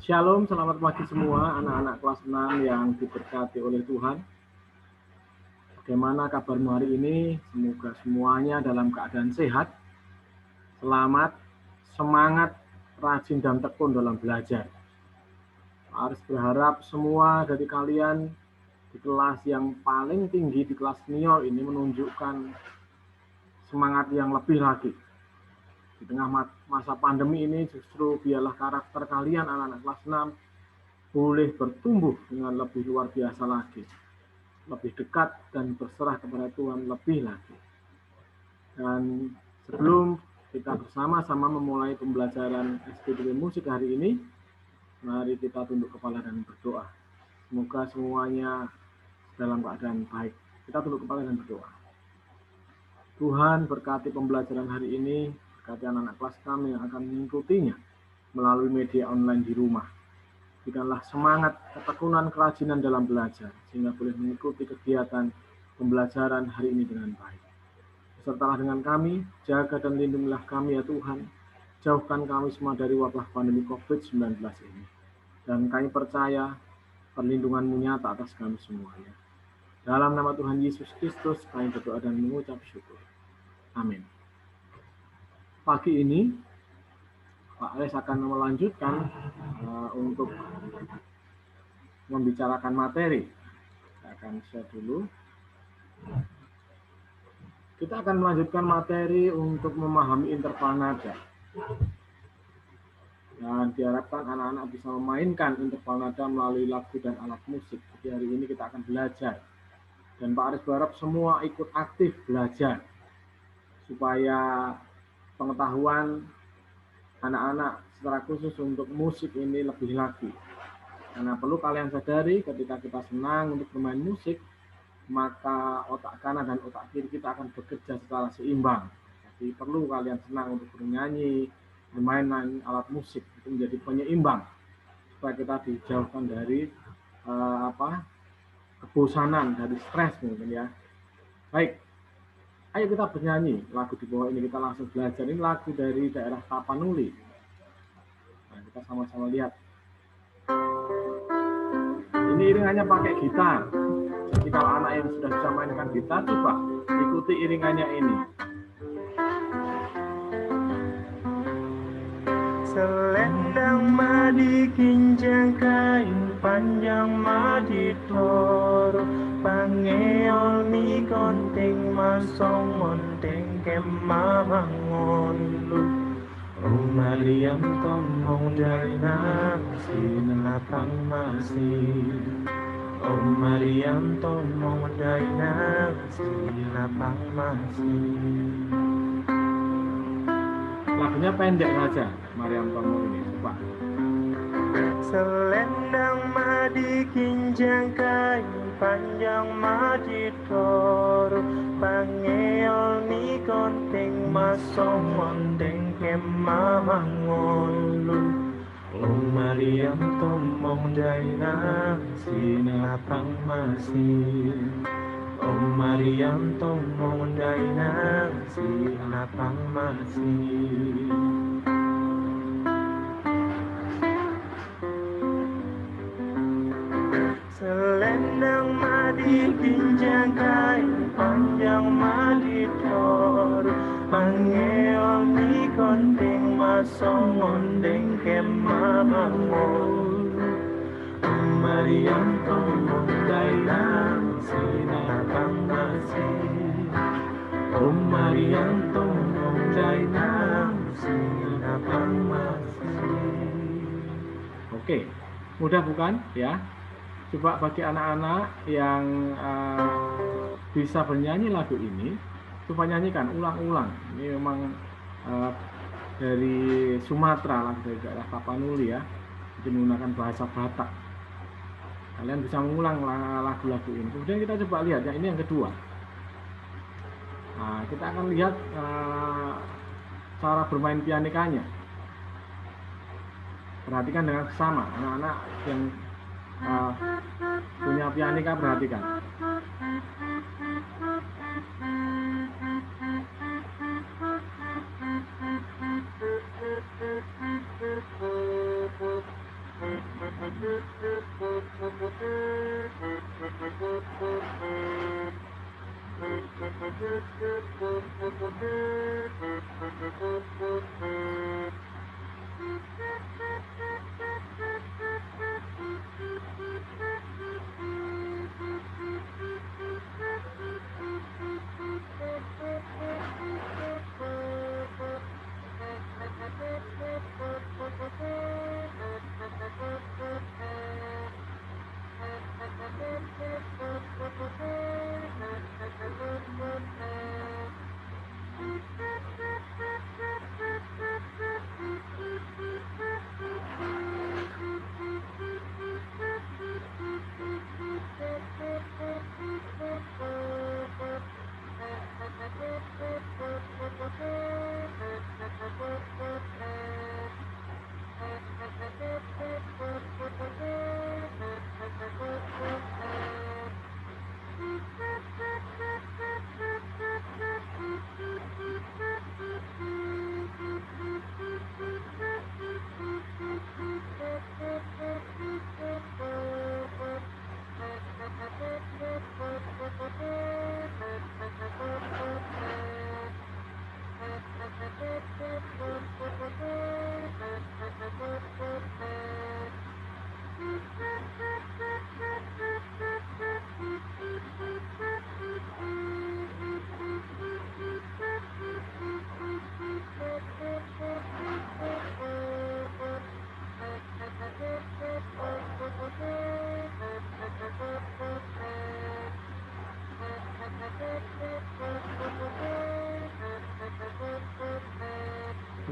Shalom, selamat pagi semua anak-anak kelas 6 yang diberkati oleh Tuhan. Bagaimana kabarmu hari ini? Semoga semuanya dalam keadaan sehat, selamat, semangat, rajin dan tekun dalam belajar. Harus berharap semua dari kalian di kelas yang paling tinggi, di kelas senior ini menunjukkan semangat yang lebih lagi. Di tengah masa pandemi ini justru biarlah karakter kalian anak-anak kelas 6 boleh bertumbuh dengan lebih luar biasa lagi, lebih dekat dan berserah kepada Tuhan lebih lagi. Dan sebelum kita bersama-sama memulai pembelajaran SPDB musik hari ini, mari kita tunduk kepala dan berdoa. Semoga semuanya dalam keadaan baik. Kita tunduk kepala dan berdoa. Tuhan, berkati pembelajaran hari ini, berkati anak-anak kelas kami yang akan mengikutinya melalui media online di rumah. Berikanlah semangat, ketekunan, kerajinan dalam belajar, sehingga boleh mengikuti kegiatan pembelajaran hari ini dengan baik. Besertalah dengan kami, jaga dan lindungilah kami ya Tuhan. Jauhkan kami semua dari wabah pandemi COVID-19 ini. Dan kami percaya perlindungan-Mu nyata atas kami semuanya. Dalam nama Tuhan Yesus Kristus, kami berdoa dan mengucap syukur. Amin. Pagi ini, Pak Ales akan melanjutkan untuk membicarakan materi. Saya akan share dulu. Kita akan melanjutkan materi untuk memahami interval nada. Dan diharapkan anak-anak bisa memainkan interval nada melalui lagu dan alat musik. Jadi hari ini kita akan belajar. Dan Pak Aris berharap semua ikut aktif belajar. Supaya pengetahuan anak-anak secara khusus untuk musik ini lebih lagi. Karena perlu kalian sadari ketika kita senang untuk bermain musik, maka otak kanan dan otak kiri kita akan bekerja secara seimbang. Jadi perlu kalian senang untuk bernyanyi, bermain alat musik, itu menjadi penyeimbang supaya kita dijauhkan dari kebosanan, dari stres mungkin ya. Baik, ayo kita bernyanyi lagu di bawah ini, kita langsung belajar. Ini lagu dari daerah Tapanuli. Nah, kita sama-sama lihat. Ini iringannya pakai gitar. Jadi kalau anak yang sudah bisa mainkan gitar, coba ikuti iringannya ini. Selendang madi kinjang kain panjang madi toro pangeol mi konting masong monteng kemamangon lu Mariam tomong dainang sinapang masih Mariam tomong dainang sinapang masih. Lagunya pendek saja, Mariam Tomo ini, coba. Selendang madi kinjang kain panjang madi toro pangeol mi konting masong monteng kemamangon lu Mariam tomong dainang sinapang masih Mariam tomong dainang sinapang masih. Selendang madi kinjang kain panjang madi toro pangeol mi konting masong ondeng kemamangon Mariam tomong dainang sinapang masih Mariam tomong dainang sinapang masih. Oke, mudah bukan ya? Coba bagi anak-anak yang bisa bernyanyi lagu ini, coba nyanyikan ulang-ulang. Ini memang dari Sumatera, lagu dari daerah Tapanuli ya, jadi menggunakan bahasa Batak. Kalian bisa mengulang lagu-lagu ini. Kemudian kita coba lihat ya, ini yang kedua. Nah, kita akan lihat cara bermain pianikanya. Perhatikan dengan sama, anak-anak yang punya pianika perhatikan.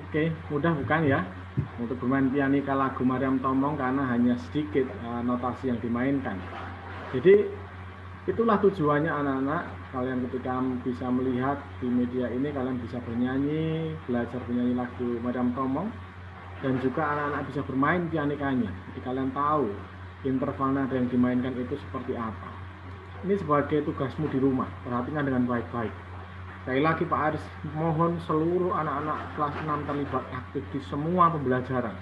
Oke, mudah bukan ya untuk bermain pianika lagu Mariam Tomong karena hanya sedikit notasi yang dimainkan. Jadi itulah tujuannya anak-anak, kalian ketika bisa melihat di media ini kalian bisa bernyanyi, belajar bernyanyi lagu Mariam Tomong, dan juga anak-anak bisa bermain pianikanya. Jadi kalian tahu interval nada yang dimainkan itu seperti apa. Ini sebagai tugasmu di rumah, perhatikan dengan baik-baik. Sekali lagi Pak Aris mohon seluruh anak-anak kelas 6 terlibat aktif di semua pembelajaran.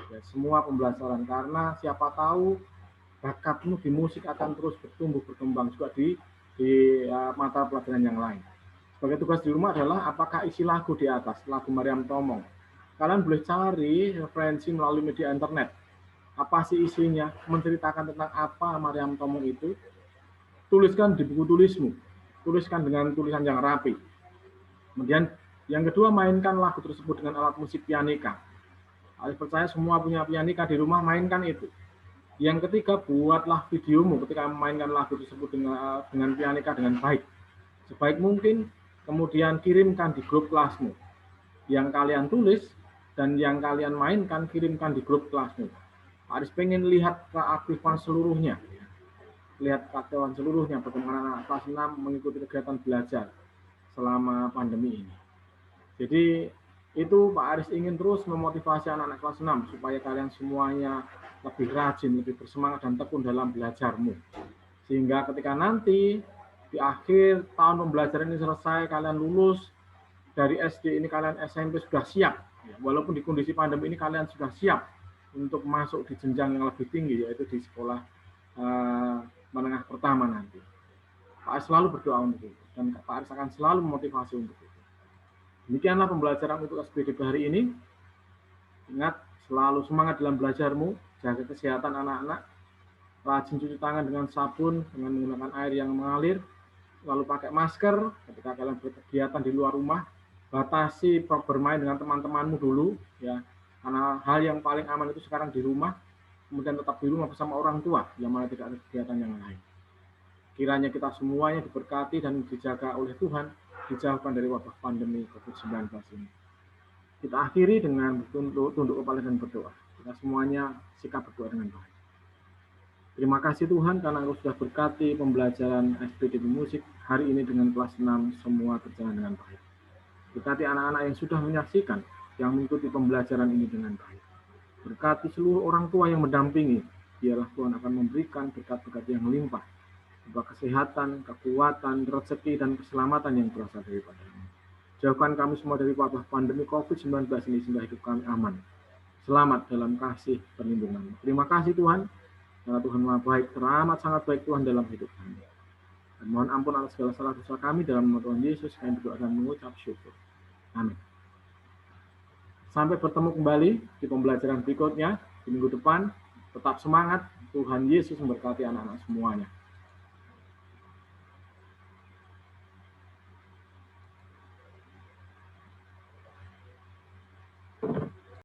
Ya, semua pembelajaran, karena siapa tahu bakatmu di musik akan terus bertumbuh berkembang juga di mata pelajaran yang lain. Sebagai tugas di rumah adalah apakah isi lagu di atas, lagu Mariam Tomong. Kalian boleh cari referensi melalui media internet. Apa sih isinya? Menceritakan tentang apa Mariam Tomong itu. Tuliskan di buku tulismu. Tuliskan dengan tulisan yang rapi. Kemudian yang kedua, mainkan lagu tersebut dengan alat musik pianika. Aris percaya semua punya pianika di rumah, mainkan itu. Yang ketiga, buatlah videomu ketika memainkan lagu tersebut dengan pianika dengan baik. Sebaik mungkin, kemudian kirimkan di grup kelasmu. Yang kalian tulis dan yang kalian mainkan, kirimkan di grup kelasmu. Aris pengen lihat keaktifan seluruhnya. Lihat keaktifan seluruhnya, bagaimana anak kelas 6 mengikuti kegiatan belajar selama pandemi ini. Jadi itu Pak Aris ingin terus memotivasi anak-anak kelas 6 supaya kalian semuanya lebih rajin, lebih bersemangat dan tekun dalam belajarmu. Sehingga ketika nanti di akhir tahun pembelajaran ini selesai, kalian lulus dari SD ini, kalian SMP sudah siap. Walaupun di kondisi pandemi ini kalian sudah siap untuk masuk di jenjang yang lebih tinggi, yaitu di sekolah menengah pertama nanti. Pak Aris selalu berdoa untuk itu, dan Pak Aris akan selalu memotivasi untuk itu. Demikianlah pembelajaran untuk SPDB hari ini. Ingat, selalu semangat dalam belajarmu, jaga kesehatan anak-anak, rajin cuci tangan dengan sabun, dengan menggunakan air yang mengalir, lalu pakai masker ketika kalian berkegiatan di luar rumah, batasi bermain dengan teman-temanmu dulu, ya, karena hal yang paling aman itu sekarang di rumah, kemudian tetap di rumah bersama orang tua, yang mana tidak ada kegiatan yang lain. Kiranya kita semuanya diberkati dan dijaga oleh Tuhan, dijauhkan dari wabah pandemi COVID-19 ini. Kita akhiri dengan tunduk kepala dan berdoa. Kita semuanya sikap berdoa dengan baik. Terima kasih Tuhan karena Engkau sudah berkati pembelajaran SPDB Musik hari ini dengan kelas 6 semua berjalan dengan baik. Berkati anak-anak yang sudah menyaksikan, yang mengikuti pembelajaran ini dengan baik. Berkati seluruh orang tua yang mendampingi, biarlah Tuhan akan memberikan berkat-berkat yang melimpah, berupa kesehatan, kekuatan, rezeki, dan keselamatan yang berasal daripada-Mu. Jauhkan kami semua dari wabah pandemi COVID-19 ini sehingga hidup kami aman, selamat dalam kasih perlindungan. Terima kasih Tuhan, karena Tuhan Maha baik, teramat sangat baik Tuhan dalam hidup kami. Dan mohon ampun atas segala salah dosa kami dalam nama Tuhan Yesus, kami berdoa dan mengucap syukur. Amin. Sampai bertemu kembali di pembelajaran berikutnya di minggu depan. Tetap semangat, Tuhan Yesus memberkati anak-anak semuanya.